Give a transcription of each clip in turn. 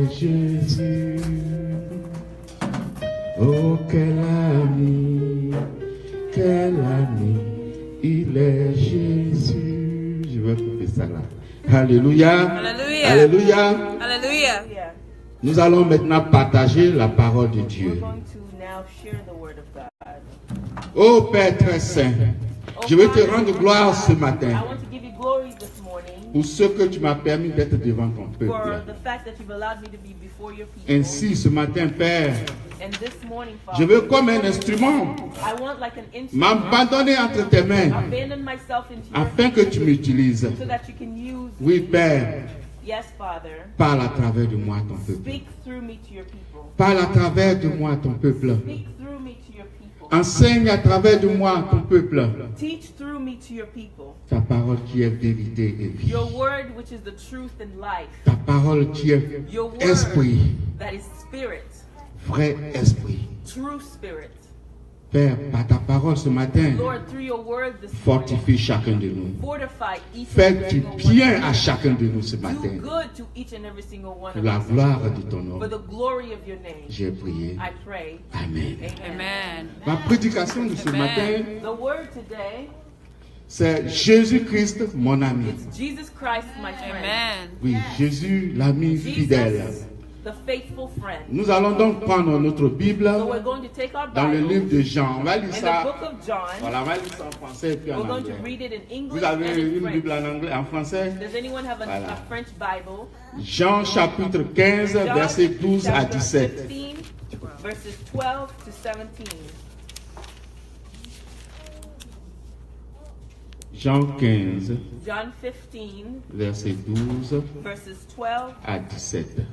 est Jésus. Oh, quel ami, il est Jésus. Je vais couper ça là. Alléluia. Alléluia. Alléluia. Alléluia. Nous allons maintenant partager la parole de Dieu. Oh Père très saint, je veux te rendre gloire ce matin pour ce que tu m'as permis d'être devant ton peuple. Ainsi ce matin, Père, je veux comme un instrument m'abandonner entre tes mains afin que tu m'utilises. Oui, Père. Parle à travers de moi ton peuple. Parle à travers de moi ton peuple. Enseigne à travers de moi ton peuple. Ta parole qui est vérité et vie. Ta parole qui est esprit. Vrai esprit. Père, par ta parole ce matin, fortifie chacun de nous. Fais du bien à chacun de nous ce matin. Pour la gloire de ton nom. J'ai prié. Amen. Ma prédication de ce matin, c'est Jésus-Christ, mon ami. Oui, Jésus, l'ami fidèle. Nous allons donc prendre notre Bible dans le livre de Jean. On va lire ça. Voilà, on va lire ça en français et puis en anglais. Vous avez une Bible en anglais, en français? Voilà. Jean chapitre 15, versets 12 à 17. Jean 15, verset 12 à 17.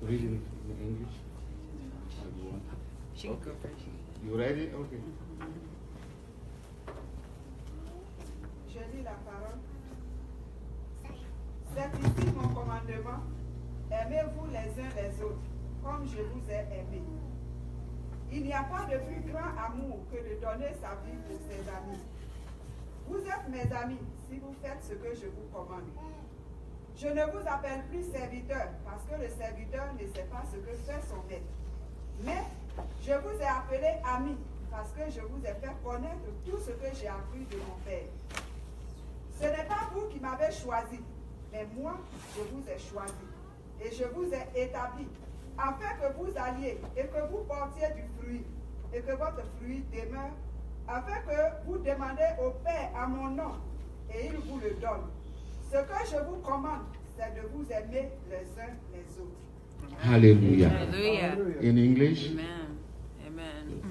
Read in English. You ready? Okay. Je lis la parole. C'est ici mon commandement. Aimez-vous les uns les autres, comme je vous ai aimés. Il n'y a pas de plus grand amour que de donner sa vie pour ses amis. Vous êtes mes amis si vous faites ce que je vous commande. Je ne vous appelle plus serviteur parce que le serviteur ne sait pas ce que fait son maître. Mais je vous ai appelé amis parce que je vous ai fait connaître tout ce que j'ai appris de mon Père. Ce n'est pas vous qui m'avez choisi, mais moi, je vous ai choisi et je vous ai établi afin que vous alliez et que vous portiez du fruit et que votre fruit demeure, afin que vous demandez au Père à mon nom et il vous le donne. Ce que je vous commande, c'est de vous aimer les uns les autres. Hallelujah. Hallelujah. In English. Amen. Amen.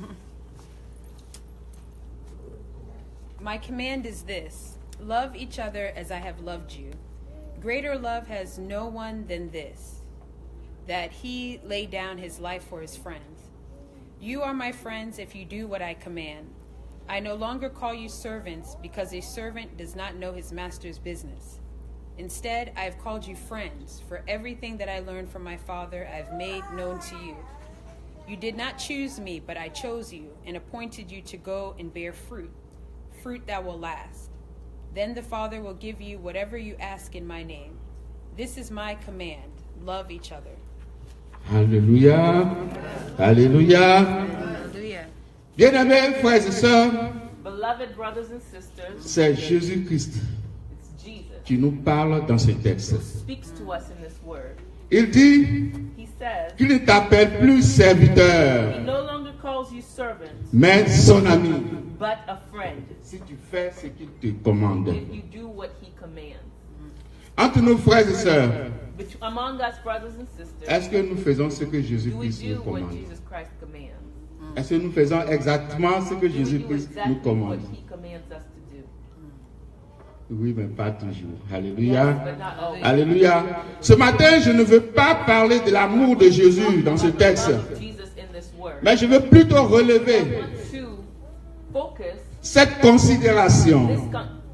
My command is this: love each other as I have loved you. Greater love has no one than this, that he lay down his life for his friends. You are my friends if you do what I command. I no longer call you servants, because a servant does not know his master's business. Instead, I have called you friends, for everything that I learned from my Father I have made known to you. You did not choose me, but I chose you and appointed you to go and bear fruit, fruit that will last. Then the Father will give you whatever you ask in my name. This is my command: love each other. Alléluia. Alléluia. Hallelujah. Bien-aimés frères et sœurs, Beloved brothers and sisters, c'est Jésus-Christ it's Jesus qui nous parle dans ce texte. who speaks to us in this word. Il dit He says, qu'il ne t'appelle plus serviteur, he no longer calls you servants, mais son ami. but a friend, Si tu fais ce qu'il te commande. if you do what he commands. Entre nos frères et sœurs, Among us, brothers and sisters, est-ce que nous faisons ce que do we Jésus-Christ do nous what commande? Jesus Christ commands? Est-ce que nous faisons exactement ce que Do we do Jésus-Christ nous exactly what commande? he commands us to do? Oui, mais pas toujours. Alléluia. But not always. Alléluia. Ce matin, je ne veux pas parler de l'amour de Jésus dans ce texte, Love Jesus in this word. mais je veux plutôt I relever want to focus cette considération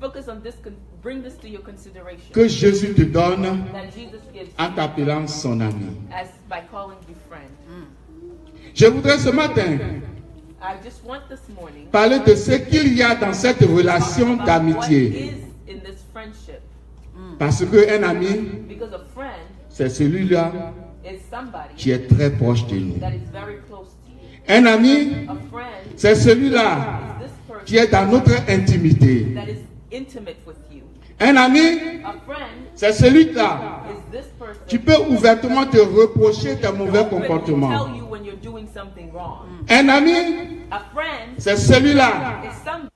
focus on this, bring this to your consideration. que Jésus te donne That Jesus gives en you t'appelant son ami. as by calling you friend. Je voudrais ce matin I just want this morning parler de ce qu'il y a dans cette relation about d'amitié. what is in this friendship. Parce qu'un ami, Because a friend c'est celui-là is somebody qui est très proche de nous. that is very close to you. Un ami, A friend c'est celui-là is this person qui est dans notre intimité. that is intimate with you. Un ami, A friend c'est celui-là is this person qui peut ouvertement te reprocher tes mauvais who will comportements. tell you when you're doing something wrong. Un ami, A friend c'est celui-là is somebody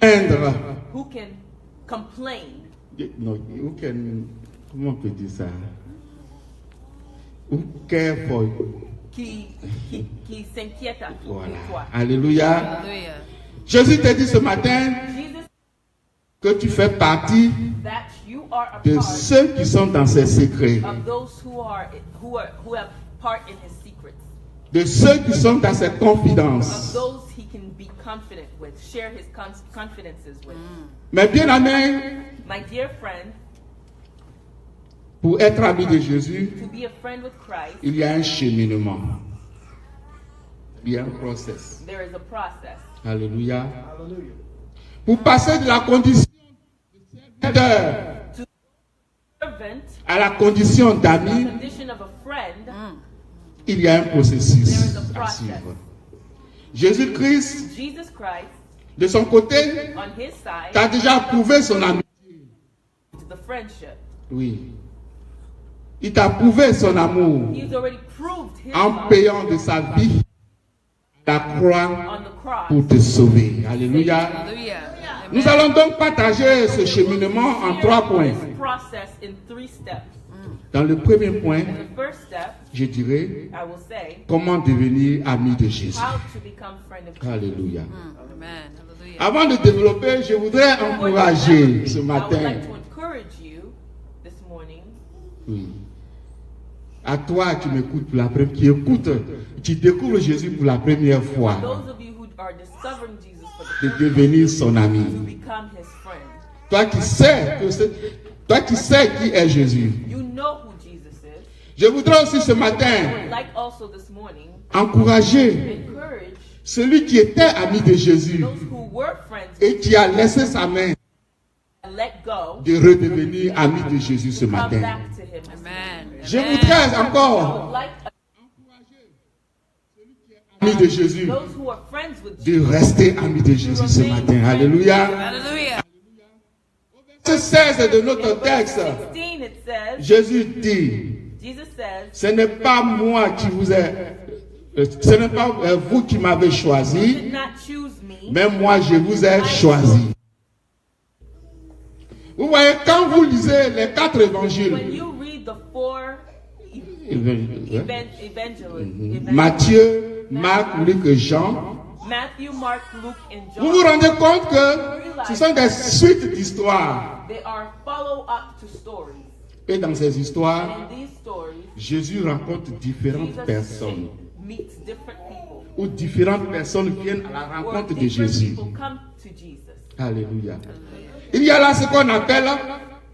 Indre. who can complain. No, who can, comment on peut dire ça? Who care for you. qui s'inquiète à toi. Voilà. Alléluia. Hallelujah. Jésus te dit ce matin Jesus, que tu fais partie that you are a de part ceux qui sont dans ses secrets, of those who have part in his secrets, de ceux qui sont dans ses of confidences. those he can be confident with, share his confidences with. Mais bien aimé, My dear friend, pour être ami de Jésus, to be a friend with Christ, il y a un cheminement. Il y a un process. there is a process. Alléluia. Pour passer de la condition de serviteur Servant, à la condition d'ami, condition of a friend, il y a un processus à suivre. Jésus-Christ, Jesus Christ, de son côté, on his side, t'a déjà prouvé son amitié. the friendship. Oui. Il t'a prouvé son amour He's already proved his en love payant de sa vie la croix on the cross. pour te sauver. Alléluia. Hallelujah. Nous allons donc partager ce cheminement en 3 points. This process in 3 steps. Dans le premier point, The first step, je dirais I will say, comment devenir ami de Jésus. how to become friend of Jesus. Alléluia. Amen. Hallelujah. Avant de développer, je voudrais encourager ce I would matin, like to encourage you this morning, oui, à toi qui m'écoutes pour la première, qui écoute, qui découvre Jésus pour la première fois, those of you who are discovering Jesus for the de first time, devenir son to ami. become his friend. Toi qui sais qui est Jésus. You know who Jesus is. Je voudrais aussi ce I would matin like also this morning encourager encourage celui qui était ami de Jésus those who were friends et qui a laissé sa main and let go, de redevenir ami de Jésus ce come matin. back to him. Amen. Je voudrais I encore, would like ami de Jésus, those who are friends with de Jesus rester ami de Jésus ce matin. Alléluia. Hallelujah. Verset 16 de notre texte, 16 it says, Jésus dit, Jesus says, ce n'est pas moi qui vous ai, ce n'est pas vous qui m'avez you choisi, did not choose me, mais moi je vous ai choisi. Vous voyez, quand vous lisez les 4 when évangiles, you read the 4 evangelists, Matthieu, Marc, Luc et Jean, Matthew, Mark, Luke, and vous vous John, rendez compte que ce sont des suites d'histoires. they are follow-up to stories. Et dans ces histoires, And in these stories, Jésus rencontre différentes Jesus personnes. meets different people. Où différentes personnes viennent à la Or rencontre de different Jésus. people come to Jesus. Alléluia. Il y a là ce qu'on appelle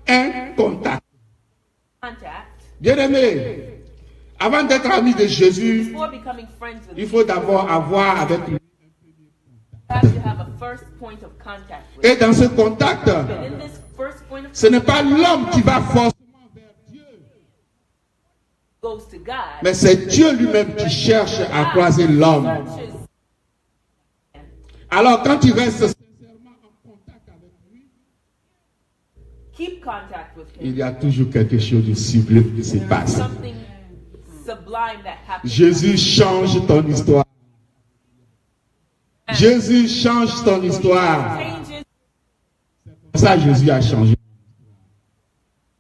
un contact. Contact. Bien aimé, avant d'être ami de Jésus, Before becoming friends with il Jesus, faut d'abord avoir avec lui. you have to have a first point of contact with Et dans ce contact, him. And in this first point of ce n'est pas l'homme qui va forcément vers Dieu, goes to God, mais c'est Dieu lui-même qui cherche à croiser l'homme. searches. Alors quand tu restes sincèrement en contact avec lui, Keep contact with him. il y a toujours quelque chose de sublime qui se passe. Something sublime that happens. Jésus change ton histoire. Jésus change ton histoire. Changes Ça, Jésus a changé.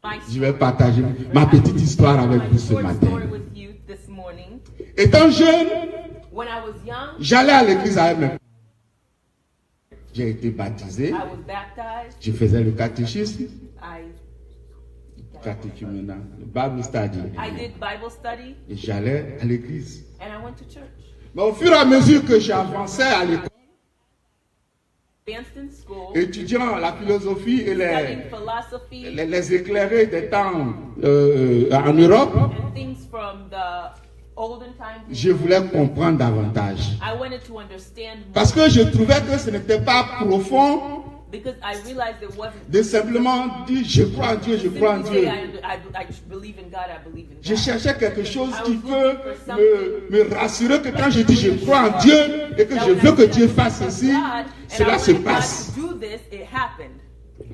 my Je vais partager ma petite histoire avec vous ce short matin. story with you this morning. Étant jeune, When I was young, j'allais à l'église avec mes parents. J'ai été baptisé. I was baptized. Je faisais le catéchisme. I Catéchumena, le Bible study. I did Bible study Et j'allais à l'église. and I went to church. Mais au fur et à mesure que j'avançais à l'école, Advanced in school, étudiant la philosophie et studying philosophy les éclairés des temps en Europe, and things from the je voulais comprendre davantage. Parce que je trouvais que ce n'était pas profond de simplement dire je crois en Dieu, je crois en Dieu. Je cherchais quelque chose qui peut me rassurer que quand je dis je crois en Dieu et que je veux que Dieu fasse ceci, cela se passe.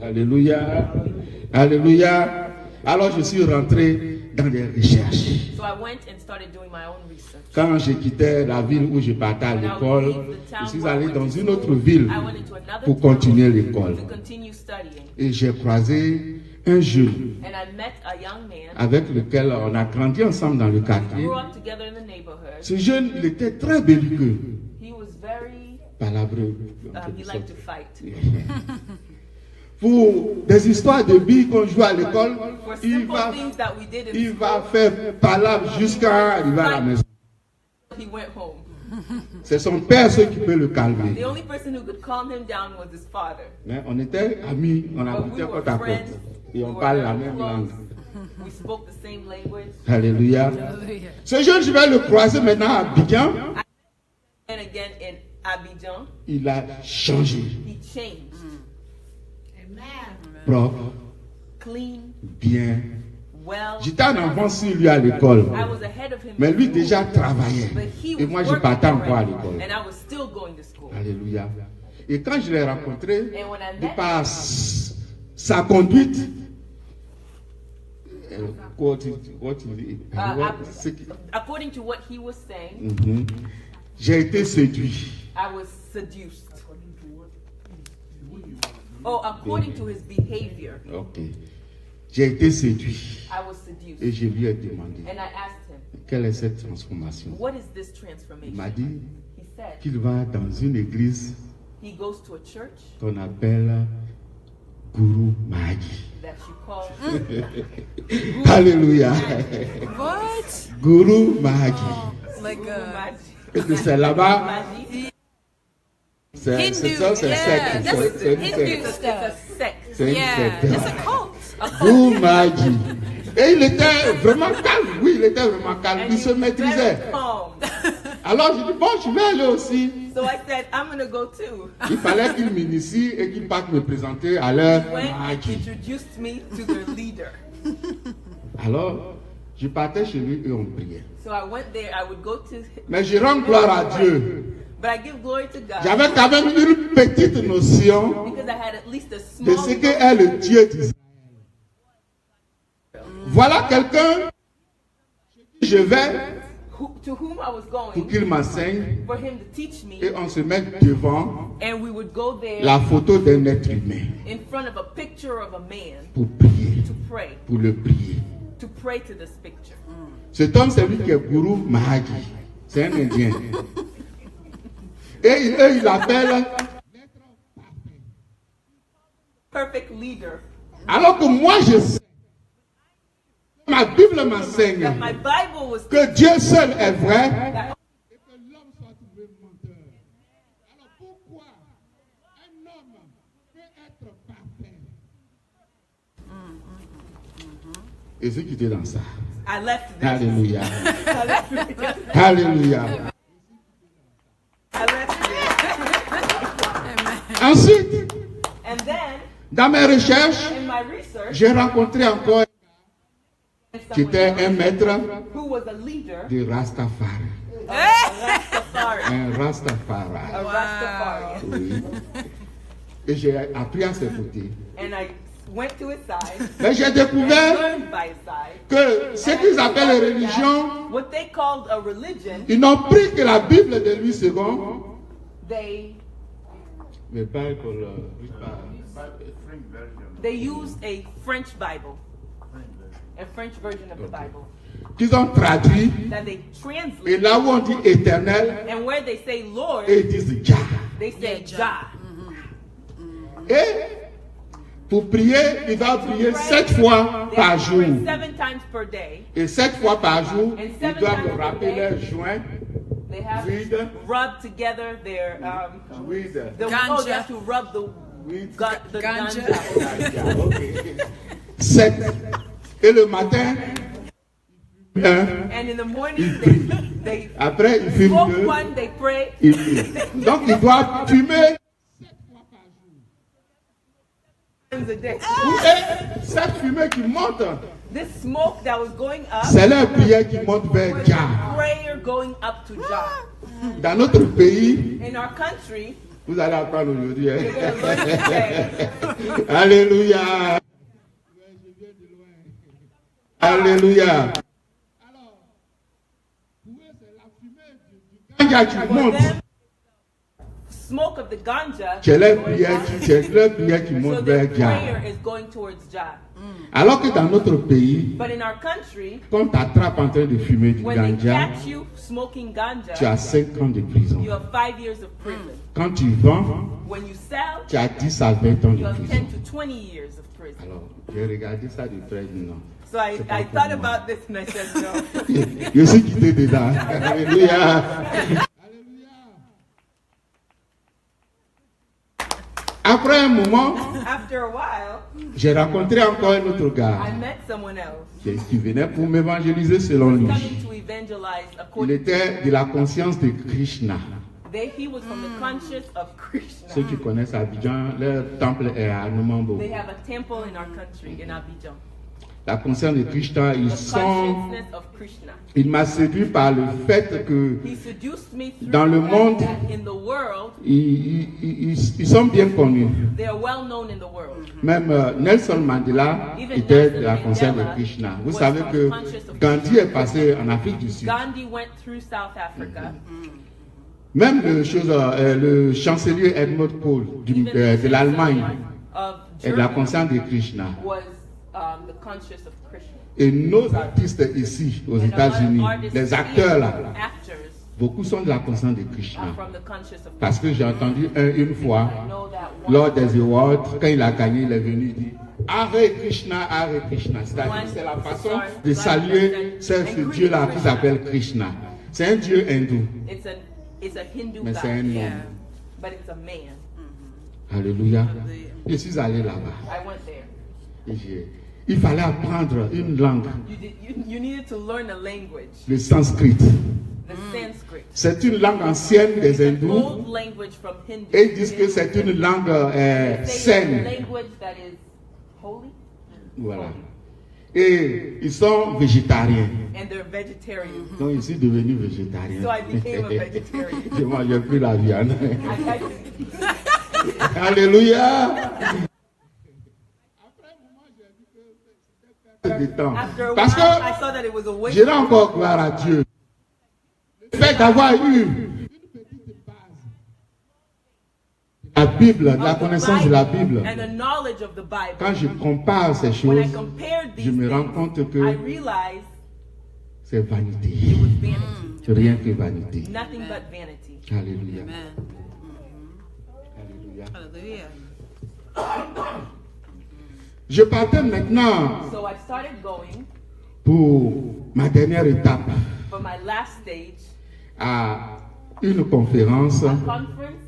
Alléluia. Alléluia. Alors je suis rentré dans les recherches. Quand j'ai quitté la ville où je partais à l'école, je suis allé dans une autre ville pour continuer l'école. Et j'ai croisé un jeune avec lequel on a grandi ensemble dans le quartier. Ce jeune, il était très belliqueux. Palabreux. Pour des histoires de billes qu'on joue à l'école, il va faire palabre jusqu'à arriver à la maison. C'est son père qui peut le calmer. Mais on était amis, on habitait côte à côte et on parle la même langue. Alléluia. Ce jeune, je vais le croiser maintenant à Abidjan. Il a changé. Propre, bien. J'étais en avance sur lui à l'école, mais lui déjà travaillait et moi je partais encore à l'école. Alléluia. Et quand je l'ai rencontré, de par sa conduite, according to what he was saying, j'ai été séduit. I was seduced. Oh, according to his behavior. Okay. J'ai été séduit. I was seduced. Et je lui ai demandé. And I asked him, quelle est cette transformation? What is this transformation? Il m'a dit He said, qu'il va dans une église he goes to a church qu'on appelle Guru Mahagi. that you call Alléluia. What? Guru Mahagi. Like Et que c'est là-bas. C'est Hindu, secte. Hindu stuff. C'est une secte. It's a cult. Guru Mahagi. Et il était vraiment calme. Oui, il était vraiment calme. Il se maîtrisait. Alors je dis, bon, je vais aller aussi. So I said, I'm going to go too. Il fallait qu'il m'initie et qu'il parte me présenter à leur He went and Mahagi. introduced me to their leader. Alors, je partais chez lui et on priait. So I went there. I would go to. Mais je rends gloire à Dieu. But I give glory to God. J'avais quand même une petite notion Because I had at least a de small ce qu'est le Dieu d'Israël. Voilà quelqu'un que je vais to whom I was pour going qu'il m'enseigne for him to teach me, et on se met devant and we would go there la photo d'un être humain in front of a picture of a man pour prier, to pray to to this picture. Cet homme, c'est lui qui est Guru Mahagi. C'est un Indien. Et il appelle Perfect leader. alors que moi je sais, ma Bible m'enseigne That my Bible was que Dieu seul est vrai that et que l'homme soit trouvé menteur. Alors pourquoi un homme peut être parfait? Et c'est qui était dans ça. I left this. Alléluia. I left this. Alléluia. I left this. Ensuite, And then dans mes recherches, in my research, j'ai rencontré encore qui était un maître who was a leader, de Rastafari. Rastafari. Un Rastafari. A Rastafarian. Oui. Et j'ai appris à ses côtés. And I went to his side. Mais j'ai I découvert learned by his side. que ce qu'ils appellent religion, What they called a religion, ils n'ont pris que la Bible de Louis II. they Mais Bible, used a French Bible, a French version of the Bible, qu'ils ont traduit. that they Et translate. là où on dit éternel, And where they say Lord, et ils disent Jah. they say Jah. Et pour prier, il va prier 7 fois They par have to jour. pray 7 times per day. Et 7 fois par jour, And ils 7 doivent times per rappeler day. leurs joints. They have Weed. to rub together their Weed. they have to rub the Weed. the Ganja. ganja. Ok. 7. Et le matin, And in the morning, they après, il fume smoke deux. one, they pray. Donc, il doit fumer Times a day. cette fumée qui monte. This smoke that was going up C'est la prière qui monte vers was Jah. a prayer going up to Jah. Dans notre pays, In our country, vous allez apprendre aujourd'hui. you're going to learn today. Alléluia. Alléluia. Ganja qui For monte. them, smoke of the ganja, C'est la going prière up, qui monte so vers their Jah. prayer is going towards Jah. Alors que dans notre pays, But in our country, quand tu t'attrapes en train de fumer du when they ganja, catch you smoking tu ganja, as 5 ans de prison. you have 5 years of prison. Quand tu vends, When you sell, tu as 10 à 20 ans you de have prison. 10 to 20 years of prison. Alors, j'ai regardé ça de près, non. So I thought about this and I said, no. Je suis quitté dedans. Alléluia. Après un moment, After a while, j'ai rencontré encore un autre I gars met someone else qui venait pour m'évangéliser selon lui. coming to evangelize Il according était de la conscience de Krishna. he was from the conscience of Ceux Krishna. qui connaissent Abidjan, leur temple est à Numambo. They have a temple in our country, in Abidjan. La conscience de Krishna, The consciousness of Krishna. il m'a séduit par le fait que He seduced me through dans le the fact monde, that in the world, ils sont bien connus. they are well known in the world. Même Nelson Mandela était de la conscience de Krishna. Vous savez que Gandhi est passé en Afrique du Sud. Gandhi went through South Africa. Même le chancelier Helmut Kohl de l'Allemagne Of est de la Germany conscience de Krishna. was the conscience of Krishna. Et nos artistes ici, aux And a lot of États-Unis, artists les here, acteurs là, actors beaucoup sont de la conscience de Krishna. are from the conscience of Parce que j'ai entendu une fois, I know that one lors des awards, quand il a gagné, il est venu dire Hare Krishna, Hare Krishna. C'est-à-dire c'est la façon de saluer ce Dieu-là qui s'appelle Krishna. C'est un Dieu hindou, it's a Hindu mais c'est un god, homme. but it's a man. Alléluia. Je suis allé là-bas. I went there. Et il fallait apprendre une langue, You needed to learn a language, le sanskrit. the Sanskrit. C'est une langue ancienne des Old hindous. language from Hindu. Et ils disent que c'est une langue They say it's a saine. language that is holy, Voilà. Et ils sont végétariens. and they're vegetarian. Donc, je suis devenu végétarien. So I became a vegetarian. Moi, j'ai pris la viande. I Alléluia. De temps. After a Parce while, I que saw that it was a waste. je rends encore gloire à Dieu. Le fait d'avoir eu une petite base, la Bible, la connaissance de la Bible, and the knowledge of the Bible. quand je compare ces When choses, I compared these je me rends things, compte I que realized c'est vanité. it was vanity, Rien que vanité. nothing but vanity. Alléluia. Amen. Alléluia. Hallelujah. Je partais maintenant So I started going pour ma dernière étape for my last stage, à une conférence a conference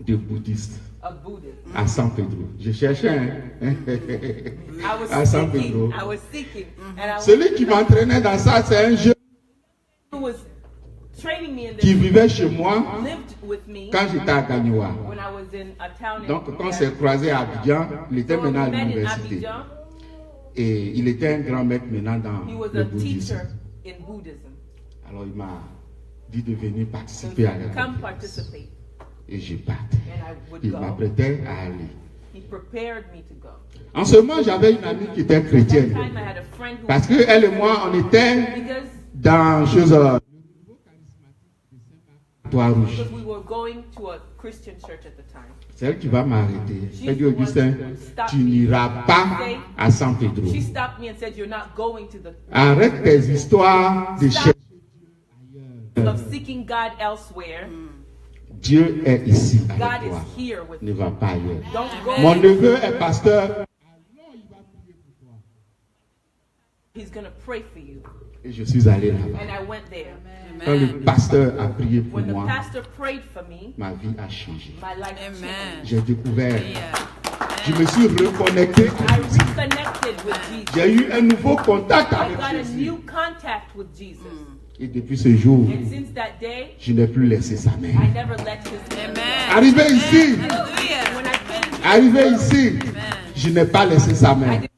de bouddhistes of Buddhism. à San Pedro. Je cherchais I was à San Pedro. seeking, and I Celui qui m'entraînait dans ça, c'est un jeune who was training me in qui this vivait chez moi lived with me quand j'étais à Gagnoa. when I was in a town. Donc, quand on s'est croisé à Abidjan, il était So we maintenant à met in l'université. Abidjan. Et il était un grand maître maintenant He dans was le a bouddhisme. teacher in Buddhism. Alors, il m'a dit de venir So participer à la come conférence. participate, Et je partais. and I would Il go. m'apprêtait à aller. He prepared me to go. En ce moment, j'avais une amie qui était That chrétienne. time I had a friend who Parce que elle et moi, on était because dans Trois-Rouges. we were going to a Christian church at the time. C'est elle qui va m'arrêter. Elle dit, Augustin, tu n'iras pas à San Pedro. She stopped me and said, "You're not going to the Arrête tes histoires de chercher. of seeking God elsewhere. Dieu est ici God avec toi. is here with Ne you. va pas ailleurs. Don't go. Mon neveu est pasteur He's gonna pray for you." et je suis allé là-bas. And I went there. Quand le pasteur a prié pour When the moi, pastor prayed for me, ma vie a changé. my life Amen. changed. J'ai découvert Yeah. Je me suis reconnecté. I reconnected with Jesus. J'ai eu un nouveau contact I avec got a Jésus. new contact with Jesus. Et depuis ce jour, And since that day, je n'ai plus laissé sa main. I never let his hand go. Arrivé ici, When I came here, arrivé ici, je n'ai pas laissé sa main. Il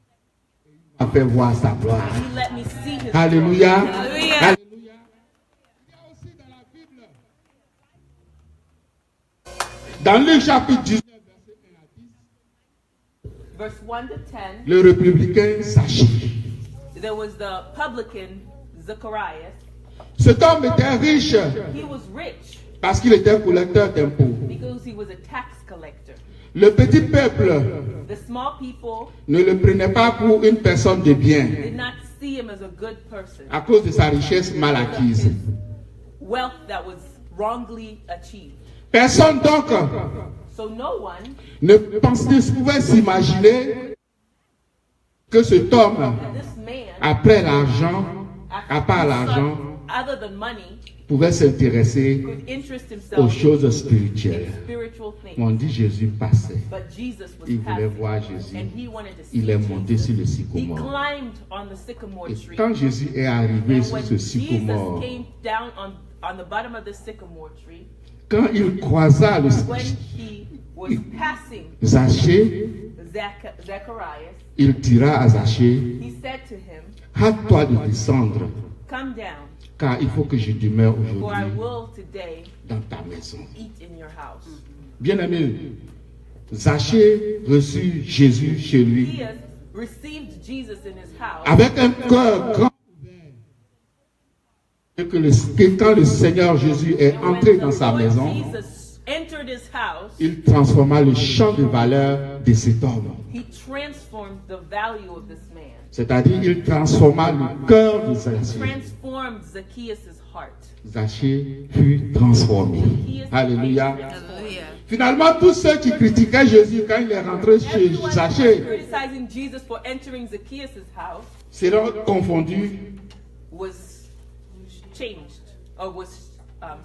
m'a fait voir sa gloire. he let me see his Alléluia. glory. Alléluia. Dans Luc chapitre 19, Verse 1 to 10, le républicain Zachée. there was the publican Zacharias. Cet homme était riche He was rich parce qu'il était collecteur d'impôts. because he was a tax collector. Le petit peuple The small people ne le prenait pas pour une personne de bien did not see him as a good person. à cause de sa richesse mal acquise. His wealth that was wrongly achieved. Personne donc So no one ne pouvait s'imaginer que cet homme, that this man, après l'argent, à part after l'argent, other than money, pouvait s'intéresser could interest aux himself choses spirituelles. in spiritual things. On dit Jésus passait. But Jesus was Il voulait passing, voir Jésus. and he wanted to see Il est monté Jesus. sur le He sycomore. climbed on the sycamore Et tree. quand Jésus est arrivé And sur when ce Jesus sycomore, came down on the bottom of the sycamore tree, quand il croisa le when he was passing Zachée, Zacharias, il dira à Zachée, he said to him, hâte-toi de descendre, "Come down, car il faut que je demeure for I aujourd'hui will today dans ta maison. eat in your house." Bien-aimé, Zachée reçut Jésus chez lui He has received Jesus in his house avec un cœur grand ouvert. Et que quand le Seigneur Jésus est and entré when dans the sa Lord maison, Jesus entered his house, il transforma le champ de valeur de cet homme. he transformed the value of this man. C'est-à-dire, il transforma le cœur de Zachée. Transformed Zacchaeus' heart. Zachée fut transformé. Zacchaeus Alléluia. became transformed. Finalement, tous ceux qui critiquaient Jésus quand il est rentré chez Everyone who was Zachée criticizing Jesus for entering Zacchaeus' house seront confondus. was changed or was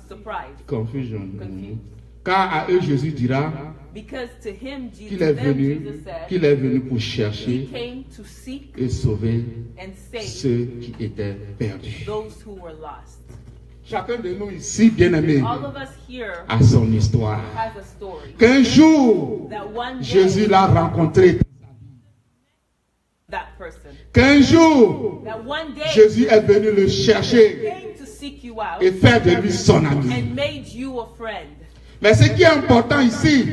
surprised. Confusion. Confused. Car à eux, Jésus dira Because to him, qu'il Jesus, est then venu, Jesus said, qu'il est venu pour he chercher came to seek et sauver and save ceux qui étaient perdus. those who were lost. Chacun de nous ici, bien-aimé, All of us here a son histoire. has a story. Qu'un jour, That one day, Jésus l'a rencontré. that person. Qu'un jour, That one day, Jésus est venu le chercher came to seek you out et faire de lui son ami. and made you a friend. Mais ce qui est important ici,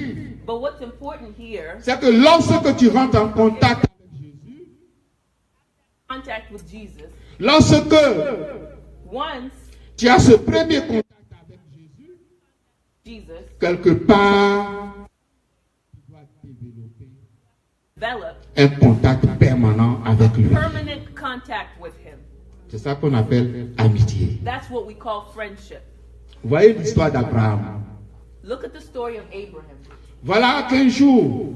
But what's important here, c'est que lorsque tu rentres en contact avec Jésus, contact with Jesus, lorsque once tu as ce premier contact avec Jésus, Jesus quelque part, tu dois développer developed un contact permanent avec lui. permanent contact with him. C'est ça qu'on appelle amitié. That's what we call friendship. Vous voyez l'histoire d'Abraham. Look at the story of Abraham. Voilà qu'un jour,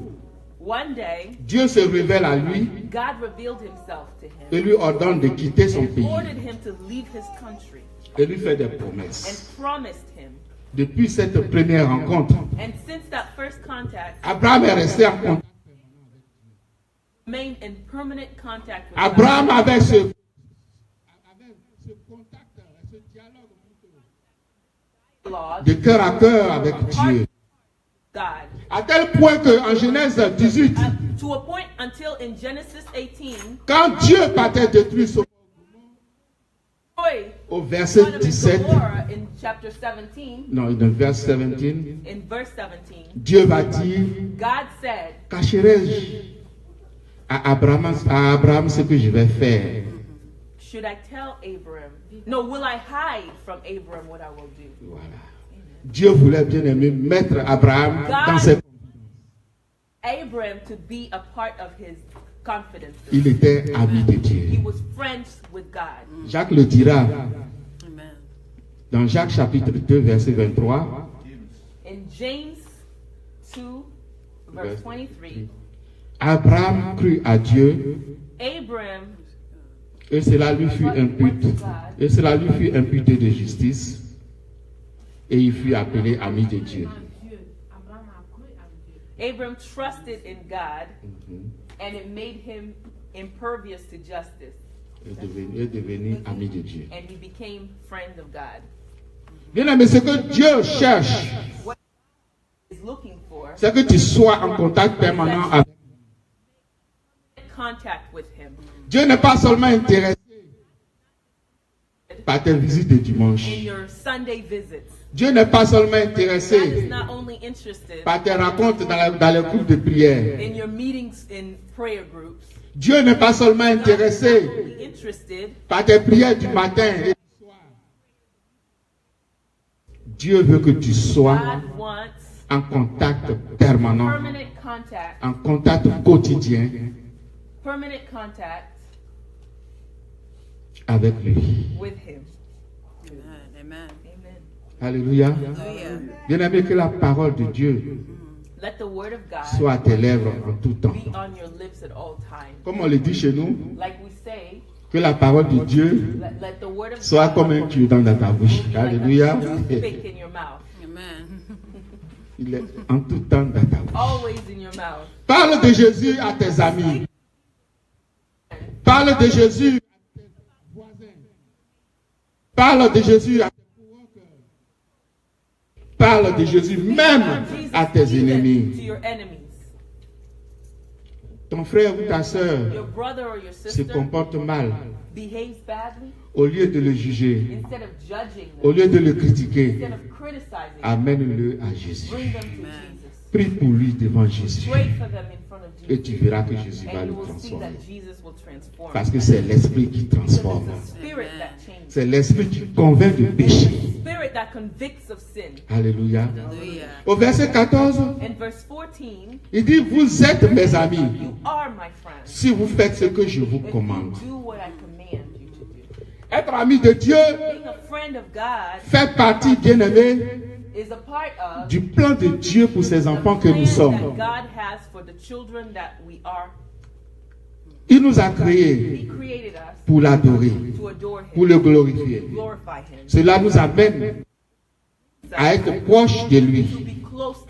One day, Dieu se révèle à lui God revealed himself to him et lui ordonne de quitter son and pays ordered him to leave his country et lui fait des and promesses. promised him. Depuis cette première rencontre, And since that first contact, Abraham est resté en contact. remained in permanent contact with Abraham God. avait ce contact, ce dialogue Lord, de cœur à cœur avec Dieu. God. À tel point qu'en Genèse 18, To a point until in Genesis 18, quand Dieu partait détruire son Joy, au verset son of 17, Gomorrah in chapter 17, non, dans le verset 17, in verse 17, Dieu va dire, God said, cacherai-je à Abraham ce que je vais faire? should I tell Abram? No, will I hide from Abram what I will do? Voilà. Dieu voulait bien aimer mettre Abraham dans ses... Abram to be a part of his confidence. Il était ami de He Dieu. was friends with God. Jacques le dira Amen. dans Jacques chapitre 2 verset 23. In James 2, verse 23, Abraham crut à Dieu Abram et cela lui fut imputé. Et cela lui fut imputé de justice et il fut appelé ami de Dieu. Abram trusted in God, and it made him impervious to justice. Est devenu ami de Dieu. And he became friend of God. Bien aimé, ce que Dieu cherche, c'est que tu sois en contact permanent avec him. Dieu n'est pas seulement intéressé par tes visites de dimanche. Dieu n'est pas seulement intéressé par tes rencontres dans les groupes de prière. Dieu n'est pas seulement intéressé par tes prières du matin. Dieu veut que tu sois en contact permanent, en contact quotidien avec lui. Alléluia. Bien aimé, que la parole de Dieu soit à tes lèvres en tout temps. Comme on le dit chez nous, que la parole de Dieu soit comme un cure-dent dans ta bouche. Alléluia. Il est en tout temps dans ta bouche. Parle de Jésus à tes amis. Parle de Jésus à tes voisins. Parle de Jésus à tes coworkers. Parle de Jésus même à tes ennemis. Ton frère ou ta soeur se comporte mal. Au lieu de le juger, au lieu de le critiquer, amène-le à Jésus. Prie pour lui devant Jésus. Et tu verras que Jésus va le transformer. Parce que c'est l'esprit qui transforme. C'est l'esprit qui convainc de péché. Alléluia. Au verset 14, il dit, vous êtes mes amis si vous faites ce que je vous commande. Être ami de Dieu fait partie, bien aimé, du plan de Dieu pour ses enfants que nous sommes. Il nous a créés pour l'adorer, pour le glorifier. Cela nous amène à être proches de lui,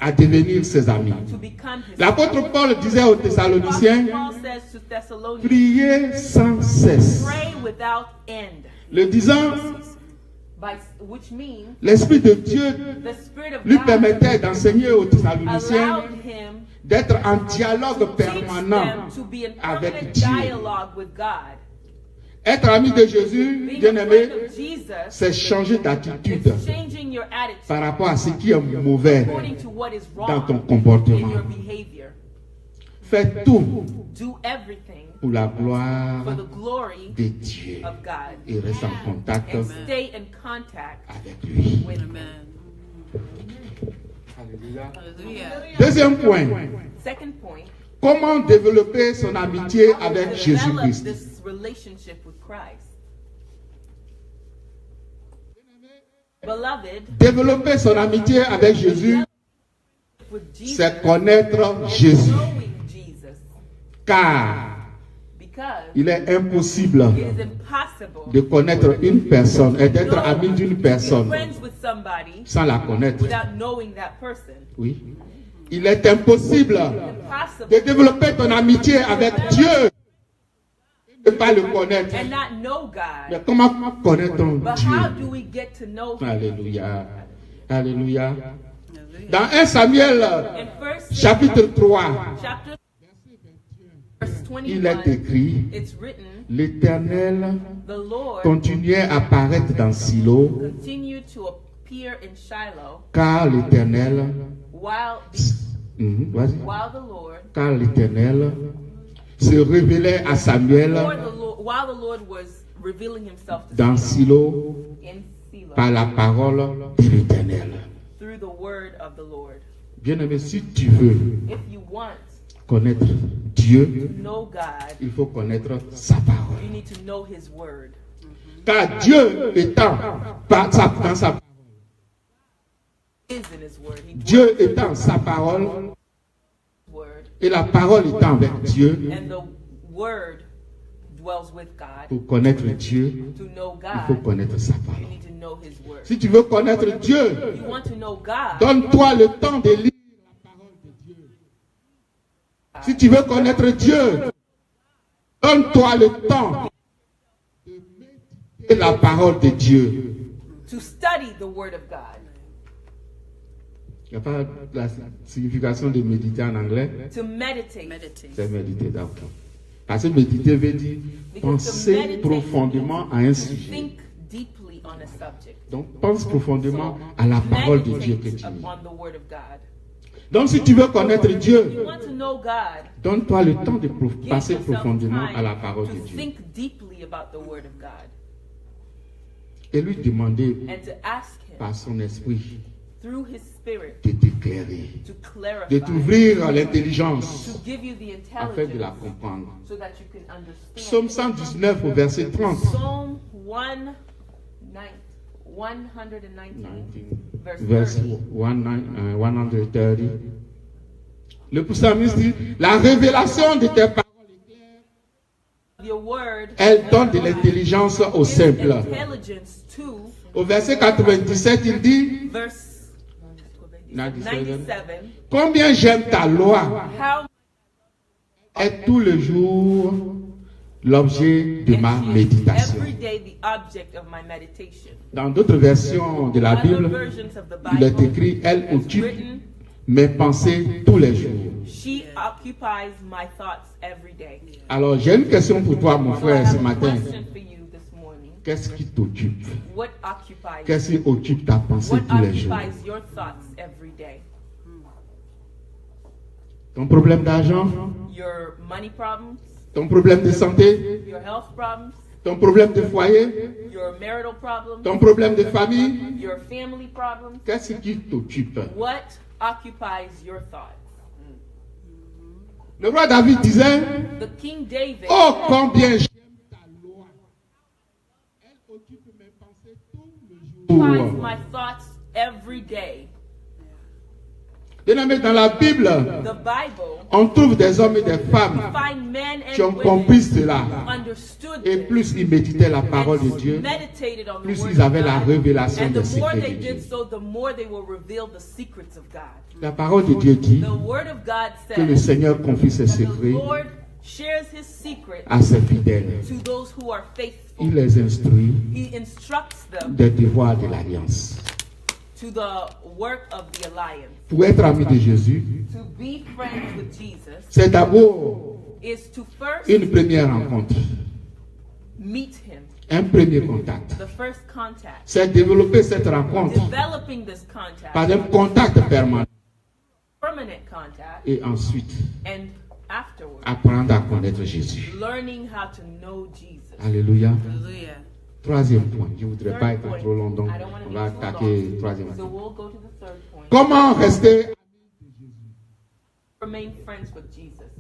à devenir ses amis. L'apôtre Paul disait aux Thessaloniciens, priez sans cesse. Le disant, l'Esprit de Dieu lui permettait d'enseigner aux Thessaloniciens d'être en dialogue permanent avec Dieu. Être ami de Jésus, bien-aimé, c'est changer d'attitude par rapport à ce qui est mauvais dans ton comportement. Fais tout pour la gloire de Dieu et reste en contact avec lui. Deuxième point. Comment développer son amitié avec Jésus-Christ? Développer son amitié avec Jésus, c'est connaître Jésus. Car il est impossible de connaître une personne et d'être ami d'une personne sans la connaître. Oui. Il est impossible de développer ton amitié avec Dieu et ne pas le connaître. Mais comment connaît-on Dieu? Alléluia. Alléluia. Dans 1 Samuel, chapitre 3, il est écrit, l'Éternel continuait à apparaître dans Silo, car l'Éternel se révélait à Samuel dans Silo par la parole de l'Éternel. Bien-aimé, si tu veux connaître Dieu, il faut connaître sa parole. Car Dieu étant dans sa parole, Dieu étant sa parole, et la parole étant avec Dieu, pour connaître Dieu, il faut connaître sa parole. Si tu veux connaître Dieu, donne-toi le temps de lire la parole de Dieu. Si tu veux connaître Dieu, donne-toi le temps de méditer la parole de Dieu. To study the word of God. Il n'y a pas la signification de méditer en anglais. To meditate. C'est méditer, d'accord. Parce que méditer veut dire penser profondément à un sujet. Think deeply on a subject. Donc pense profondément à la parole de Dieu que tu lis. On the word of God. Donc si tu veux connaître Dieu, You want to know God, donne-toi le temps de passer give yourself profondément time à la parole to de Dieu. think deeply about the word of God. Et lui demander And to ask him par son esprit through his spirit de t'éclairer, to de clarify, t'ouvrir l'intelligence to give you the afin de la intelligence comprendre. so that you can understand. Psaume 119 au verset 30. Psalm 119, Verse 130. Le psalmiste dit, la révélation de tes paroles est claire. Your word Elle donne de l'intelligence aux gives simples. intelligence to Au verset 97, il dit, verse 97, 97. combien j'aime ta loi, How est tout le jour l'objet de ma méditation. every day the object of my meditation. Dans d'autres versions de la Other Bible, versions of the il est Bible, écrit, elle it's occupe written, mes pensées tous les jours. she occupies my thoughts every day. Alors, j'ai une question pour toi, mon So I frère, ce have a matin. question for you this morning. Qu'est-ce qui t'occupe? What occupies Qu'est-ce qui occupe ta pensée What tous les jours? occupies your thoughts every day? Ton problème d'argent? Your money problems, Ton problème de santé? your health problems, Ton problème de foyer? your marital problems, Ton problème de famille? your family problems. Qu'est-ce qui t'occupe? What occupies your thoughts? Le roi David disait, The King David oh combien j'aime ta loi. Elle occupe mes pensées tous les occupies jours. my thoughts every day. Bien-aimé, dans la Bible, The Bible, on trouve des hommes et des femmes find men qui ont and compris women cela. understood Et this plus ils méditaient la parole de and Dieu, meditated on the plus word ils avaient of la God. révélation And des the more secrets they de did Dieu. so, the more they will reveal the secrets of God. La parole de Dieu dit The word of God que le says Seigneur confie ses that the secrets Lord shares his secret à ses fidèles. to those who are faithful. Il les instruit He instructs them des devoirs de l'alliance. to the work of the alliance. Pour être ami de Jésus, To be friends with Jesus c'est d'abord is to first une première rencontre, meet him, un premier contact. the first contact. C'est développer cette rencontre Developing this contact, par un contact permanent permanent contact, et ensuite and afterwards, apprendre à connaître Jésus. learning how to know Jesus. Alléluia. Hallelujah. Troisième point, je ne voudrais Third pas être point. trop long, donc I don't want to on va be too attaquer le long. troisième So point. we'll go to the third point. Comment rester? Remain friends with Jesus.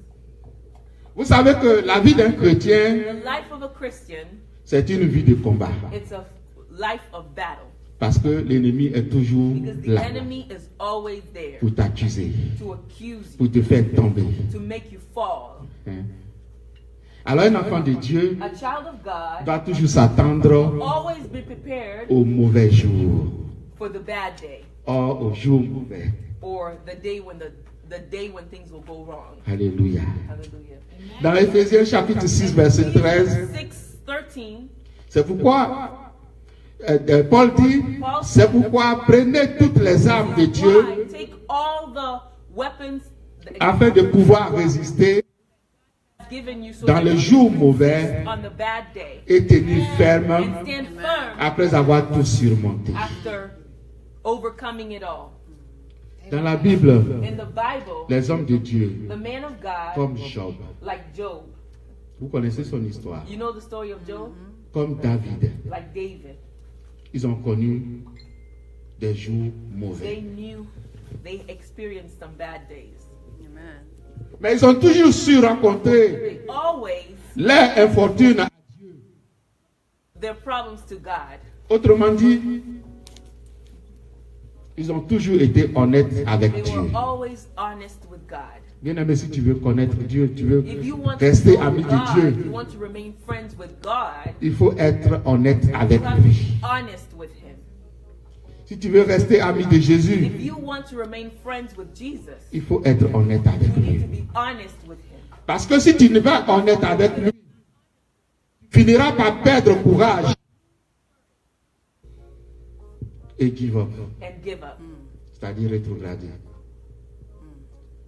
Vous savez que la vie d'un chrétien, The life of a Christian, c'est une vie de combat. it's a life of battle. Parce que l'ennemi est toujours Because the là enemy is always there pour t'accuser, to accuse you, pour te faire tomber. to make you fall. Hein? Alors un enfant de Dieu A child of God doit toujours s'attendre always be prepared au mauvais jour, for the bad day or au jour mauvais. or the day when things will go wrong. Alléluia. Hallelujah. Dans Éphésiens chapitre 6, verset 13, 6:13, c'est pourquoi Paul dit, c'est pourquoi prenez toutes les armes de Dieu why take all the weapons that afin de pouvoir résister God's given you so dans that le you jour can mauvais on the bad day et tenir ferme and stand firm après avoir tout surmonté. after overcoming it all. Dans la Bible, In the Bible, les hommes de Dieu, the man of God, comme Job, like Job, vous connaissez son histoire, you know the story of Job, comme David, like David. ils ont connu des jours mauvais. They experienced some bad days. Amen. Mais ils ont toujours su rencontrer They always leur infortune à Dieu. their problems to God. Autrement dit, ils ont toujours été honnêtes avec They Dieu. were always honest with God. Bien aimé, si tu veux connaître Dieu, tu veux If you want to rester know ami de God, Dieu, you want to remain friends with God, il faut être honnête you avec have to lui. be honest with Him. Si tu veux rester ami de Jésus, if you want to remain friends with Jesus, il faut être honnête avec you need to lui. be honest with him. Parce que si tu n'es pas honnête avec lui, tu finiras par perdre courage et give up. And give up. C'est-à-dire rétrograder.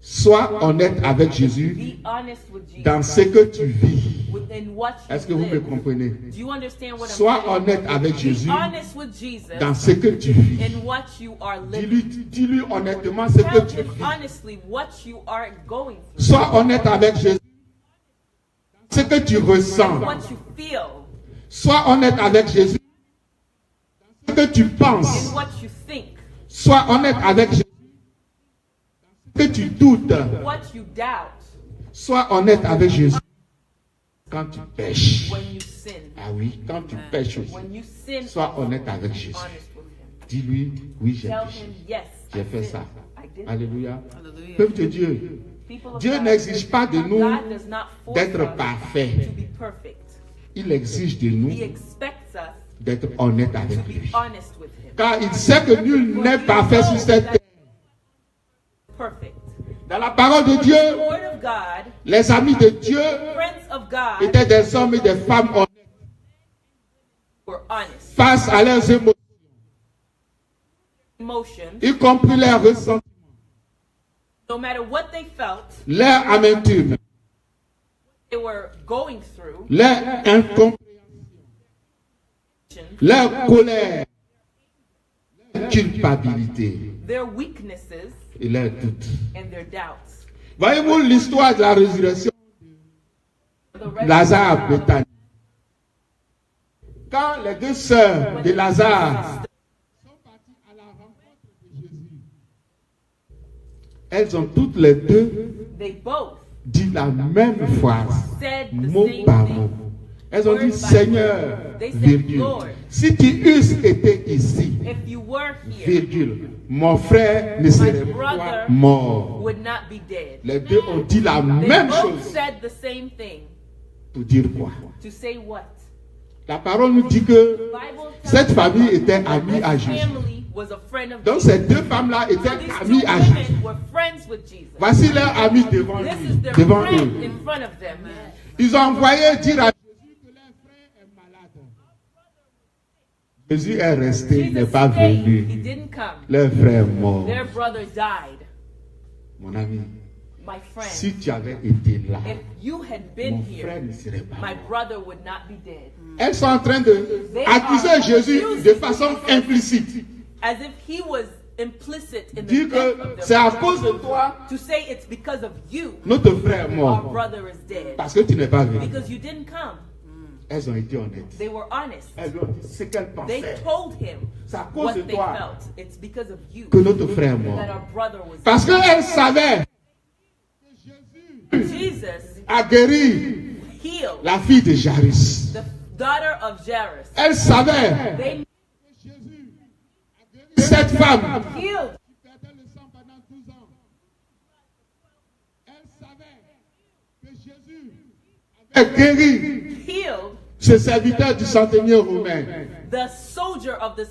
Sois honnête avec Jésus Be honest with Jesus. dans ce que tu vis. Within what you Est-ce que vous me live. comprenez? Do you understand what I'm Sois saying? honnête avec Jésus Be honest with Jesus dans ce que tu vis. in what you are living. Dis-lui honnêtement ce que Tell tu him vis. honestly what you are going through. Sois honnête avec Jésus dans ce que tu ressens. What you feel. Sois honnête avec Jésus dans ce que tu penses. And what you think. Sois honnête avec Jésus dans ce que tu doutes. What you doubt. Sois honnête avec Jésus quand tu pêches. When you sin. Ah oui, quand tu pêches aussi. When you sin. Sois honnête avec Jésus. Honest with him. Dis-lui, oui, j'ai Tell péché. him yes. J'ai I fait sinned. ça. I did. Alléluia. Hallelujah. Peuple de Dieu, People of Dieu God, n'exige pas de nous God does not force d'être us parfaits. to be perfect. Il exige de nous He expects us d'être honnêtes avec to be lui. honest with him. Car il sait que nul n'est parfait sur cette terre. Perfect. Dans la parole de The Dieu, Word of God, les amis de Dieu friends of God étaient des hommes et des femmes honnêtes were honest. face à leurs émotions, Emotions, y compris leurs ressentiments, no matter what they felt, leur amertume, they were going through, leur incompréhension, leur colère, leur culpabilité their weaknesses et leurs doutes. and their doubts. Voyez-vous l'histoire de la résurrection The de Lazare à Béthanie. Quand les deux sœurs de Lazare sont parties à la rencontre de Jésus, elles ont toutes les deux They both dit la même phrase, said the mot same par thing. mot. Elles ont dit, Word by Seigneur, word. They said, virgule, Lord, si tu eusses été ici, if you were here, virgule, mon frère ne serait pas brother mort. would not be dead. Les deux ont dit la They même both chose. said the same thing. Pour dire quoi? To say what? La parole nous dit que The Bible tells cette us famille était that amie à this Jésus. family was a friend of Donc Jesus. ces deux femmes-là So étaient these two amies à Jésus. women were friends with Jesus. Voici leur ami devant This lui, is their devant friend eux. in front of them. Ils ont envoyé dire à Jésus que leur frère est malade. Jésus est resté, il n'est Jesus pas stayed. He venu. didn't come. Leur frère est mort. Their brother died. Mon ami, My friend, si tu avais été là, if you had been mon frère here, ne serait pas my mort. brother would not be dead. Elles sont en train d'accuser Jésus de façon implicite. As if he was implicit in the Dire death que of c'est their à cause de brother. toi, To say it's because of you notre frère est our mort. brother is dead. Parce que tu n'es pas venu. Because you didn't come. Elles ont été honnêtes. They were honest. Elles lui ont dit ce qu'elles They pensaient. told him C'est à cause what de they toi felt. It's because of you que notre frère est mort. that our brother was Parce dead. qu'elles savaient Jesus a guéri healed la fille de Jairus. the daughter of Jairus. Elles savaient They cette femme healed perdait le sang pendant 12 ans. Elles savaient que Jésus avait guéri healed ce serviteur du centenier romain. the soldier of the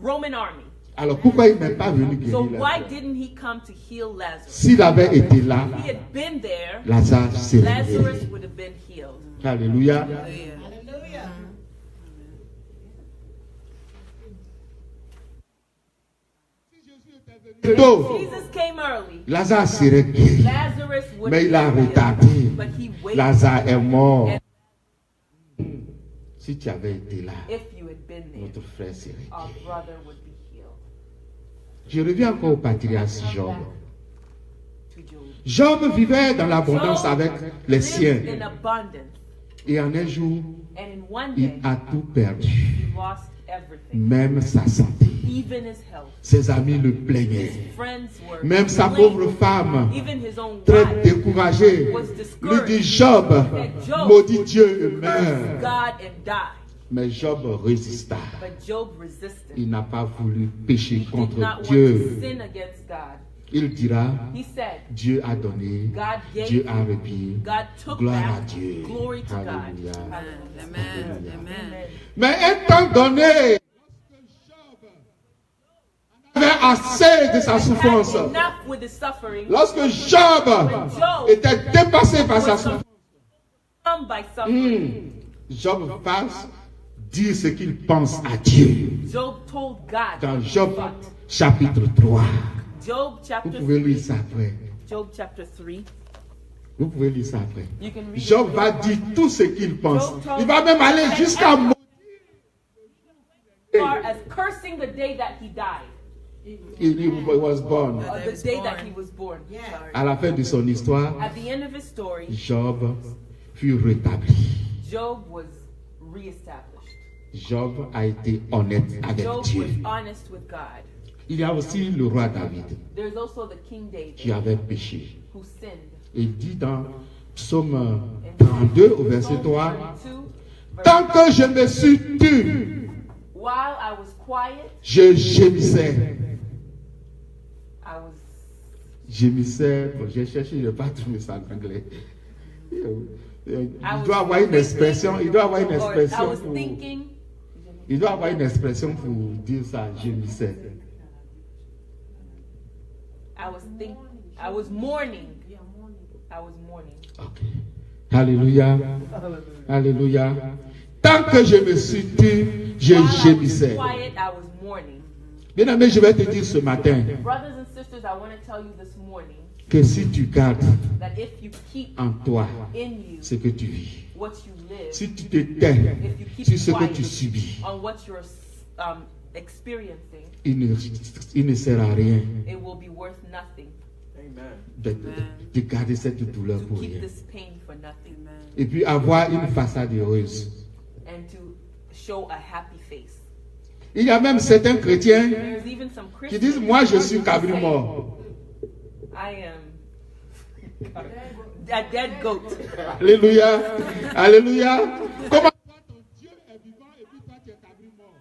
Roman army. Alors pourquoi il n'est pas venu So guérir why Lazare? didn't he come to heal Lazarus? S'il avait été là, If he had been there, Lazare serait Lazarus guéri. would have been healed. Alléluia. Tôt, Jesus came early. Lazare serait guéri. Lazarus would Mais il a have been retardé. healed, but he waited. Lazare est mort. Si tu avais été là, If you had been there, notre frère serait our guéri. brother would be healed. Je reviens encore au patriarche Job. To Job. Job vivait dans l'abondance Job avec les lived siens. in abundance, Et en un jour, and in one il day, a tout perdu. he lost everything, Même sa santé. even his health. Ses amis le plaignaient. Friends were Même sa complaining. pauvre femme, Even his own très wife découragée, was lui discouraged. dit Job, Job, maudit Dieu et Curse meurt. God and die. Mais Job résista. But Job resisted. Il n'a pas voulu pécher He did contre not want to Dieu. sin against God. Il dira, He said, Dieu a donné, God gave, Dieu a repris. God took Gloire à back, Dieu. glory to God. Alléluia. Amen. Amen. Mais un temps donné, avait assez de sa souffrance. Lorsque Job était dépassé par sa souffrance, Job va dire ce qu'il pense à Dieu. Dans Job chapitre 3. Vous pouvez lire ça après. Vous pouvez lire ça après. Job va dire tout ce qu'il pense. Il va même aller jusqu'à mourir. As cursing the day that he died. He was born. The day that he was born. À la fin de son histoire, at the end of his story, Job fut rétabli. Job was reestablished. Job a été honnête avec Job Dieu. was honest with God. Il y a aussi le roi David There's also the King David qui avait péché. who sinned. Il dit dans Psaume 32 au verset 3, tant que je me suis tu, while I was quiet, je gémissais. Gémissais, j'ai cherché, je n'ai pas trouvé ça en anglais. Il doit avoir une expression, il doit avoir une expression pour, il doit avoir une expression pour dire ça, gémissais. I was mourning. I was mourning. Okay. Alléluia. Alléluia. Tant que je me suis tu, je gémissais. Bien aimé, je vais te dire ce matin que si tu gardes en toi ce que tu vis, si tu te tais sur ce que tu subis, il ne sert à rien de garder cette douleur pour rien. Et puis avoir une façade heureuse. Il y a même certains chrétiens qui disent, moi je suis cabri mort. I am a dead goat. Alléluia. Alléluia. Comment ton Dieu est vivant et puis toi tu es cabri mort?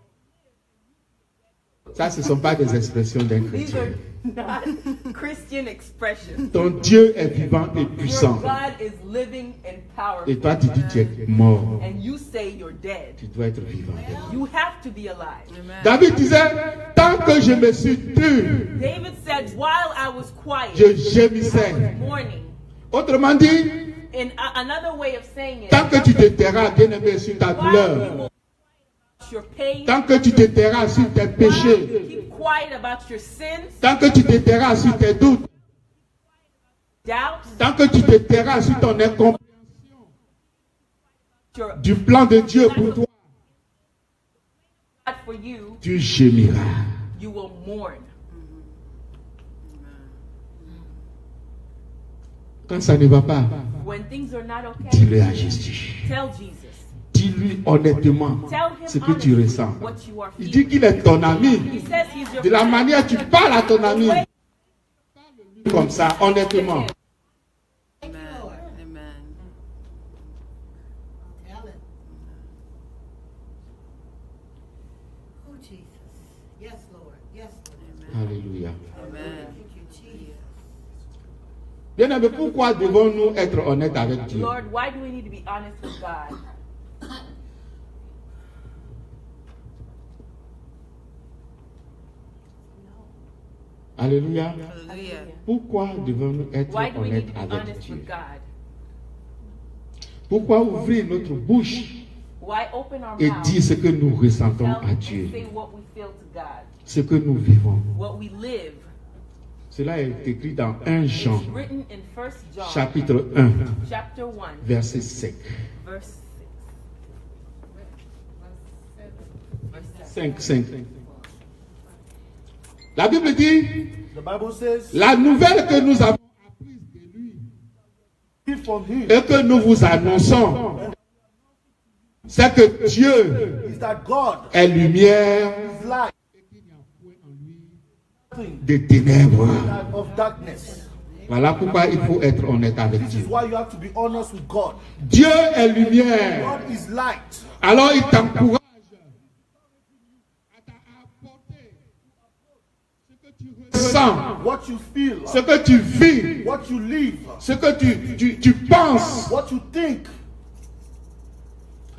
Ça, ce ne sont pas des expressions d'un chrétien. Not Christian expression. Ton Dieu est vivant et puissant. Your God is living and powerful. Et toi tu dis tu es mort. And you say you're dead. Tu dois être vivant. You have to be alive. David disait, tant que je me suis tu, David said, while I was quiet, je gémissais. Mourning. Autrement dit, in another way of saying it, tant que tu te tairas, bien aimé, sur ta douleur, tant que tu te tairas sur tes péchés, tant que tu te tairas sur tes doutes, tant que tu te tairas sur ton incompréhension du plan de Dieu pour toi, tu gémiras. Quand ça ne va pas, dis-le à Jésus. Dis-lui honnêtement ce que tu ressens. Il dit qu'il est ton ami. De la manière tu parles à ton ami, comme ça, honnêtement. Alléluia. Bien aimé, pourquoi devons-nous être honnêtes avec Dieu? Lord, why do we need to be honest with God? Alléluia. Pourquoi devons-nous être honnêtes avec Dieu? Pourquoi ouvrir notre bouche et dire ce que nous ressentons à Dieu, ce que nous vivons? Cela est écrit dans 1 Jean, chapitre 1, verset 5. 5. La Bible dit, la nouvelle que nous avons apprise de lui et que nous vous annonçons, c'est que Dieu est lumière des ténèbres. Voilà pourquoi il faut être honnête avec Dieu. Dieu est lumière. Alors il t'encourage à apporter ce que tu ressens, ce que tu vis, ce que tu penses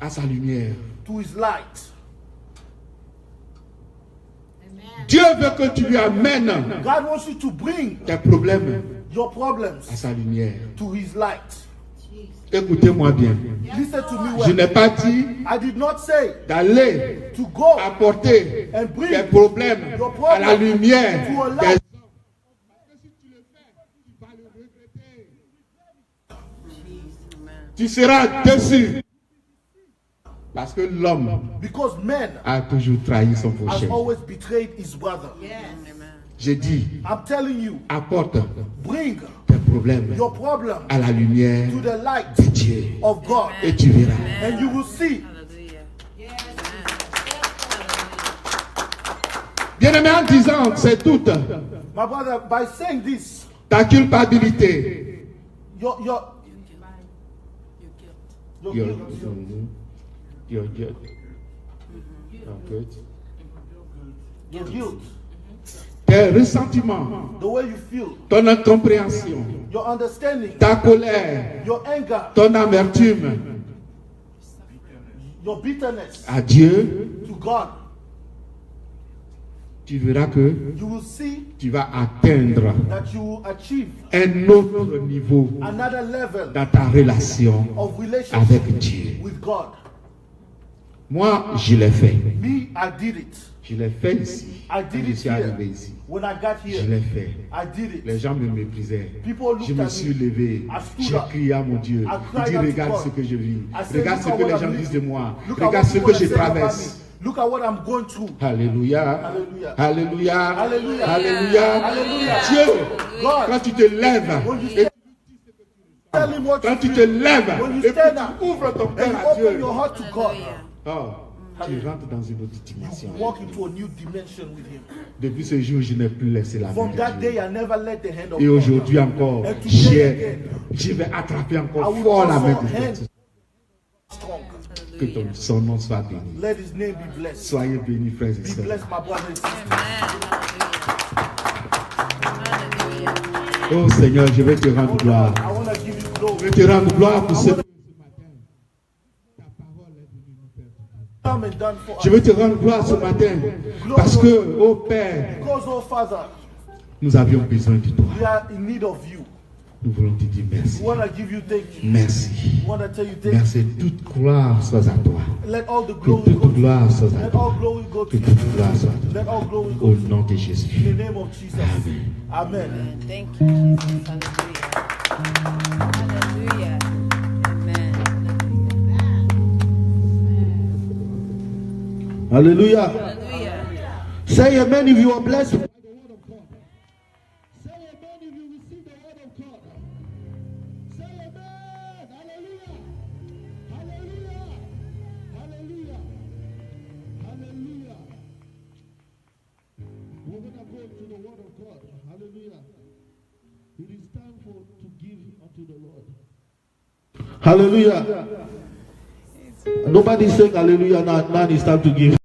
à sa lumière. Dieu veut que tu lui amènes God wants you to bring tes problèmes your problems à sa lumière. to his light. Écoutez-moi bien. Listen to me Je well. n'ai pas dit I did not say d'aller to go apporter and bring tes problèmes your à la problem lumière to a des light. Tu seras déçu. Parce que l'homme Because man a toujours trahi son has prochain. always betrayed his brother. J'ai dit, I'm telling you, apporte bring tes problèmes your problem à la lumière to the light de Dieu. of God, Et tu verras. and you will see. Bien-aimé, en disant, c'est toute My brother, by saying this, ta culpabilité. your Your guilt, your guilt. Okay. your guilt, Tes ressentiments, the way you feel, ton incompréhension, your understanding, ta colère, your anger, ton amertume your bitterness à Dieu, to God, tu verras que you will see tu vas atteindre that you will achieve un autre niveau another level dans ta relation of relationship avec Dieu. with God. Moi, je l'ai fait. Me, I did it. Je l'ai fait ici. I Quand did je it suis here. arrivé ici. When I got Je here, l'ai fait. I did it. Les gens me méprisaient. People looked Je me at suis me. levé. I stood J'ai up. crié à mon Dieu. I Je cried dis, out to regarde God. ce que je vis. I said, Regarde look ce at que what les I'm gens disent de living. moi. Look at Regarde what ce people que je are saying about traverse. me. Look at what I'm going through. Alléluia. Hallelujah. Alléluia. Hallelujah. Alléluia. Hallelujah. Dieu, God, quand tu te lèves, when you et tell him what quand you tu te feel, lèves, when you et puis stand up, tu ouvres ton and cœur you à open Dieu, your heart to God, tu rentres dans une autre dimension. walk into a new dimension with him. Depuis ce jour, je n'ai plus laissé la main From de that day, Dieu. I never let the hand of Et God. aujourd'hui encore, And today again, je vais attraper I encore will fort la main also de hand Dieu. strong. Que son nom soit béni. Let his name be blessed. Soyez bénis, frères et Be sœurs. blessed, my brothers and sisters. Oh Seigneur, je vais te rendre gloire. I want to give you glory. Je vais te rendre gloire pour ce Come and done for Je us. veux te rendre gloire ce matin. Parce que, oh Père, Because, oh Father, nous avions besoin de toi. we are in need of you. Nous voulons te dire merci. We want to give you thank you. Merci. We want to tell you thank Merci. Toute gloire soit à toi. you. Let all the Que glory go toute to gloire soit à Let toi. all glory go to Que you. toute gloire soit à toi. Let all glory go Au to you. nom de In Jésus. the name of Jesus. Amen. Thank you, Jesus. Hallelujah. Hallelujah. Amen. Hallelujah. Hallelujah. Say amen if you are blessed. We're going to go to the word of God. Hallelujah. It is time to give unto the Lord. Hallelujah. Nobody saying hallelujah now. Now it's time to give.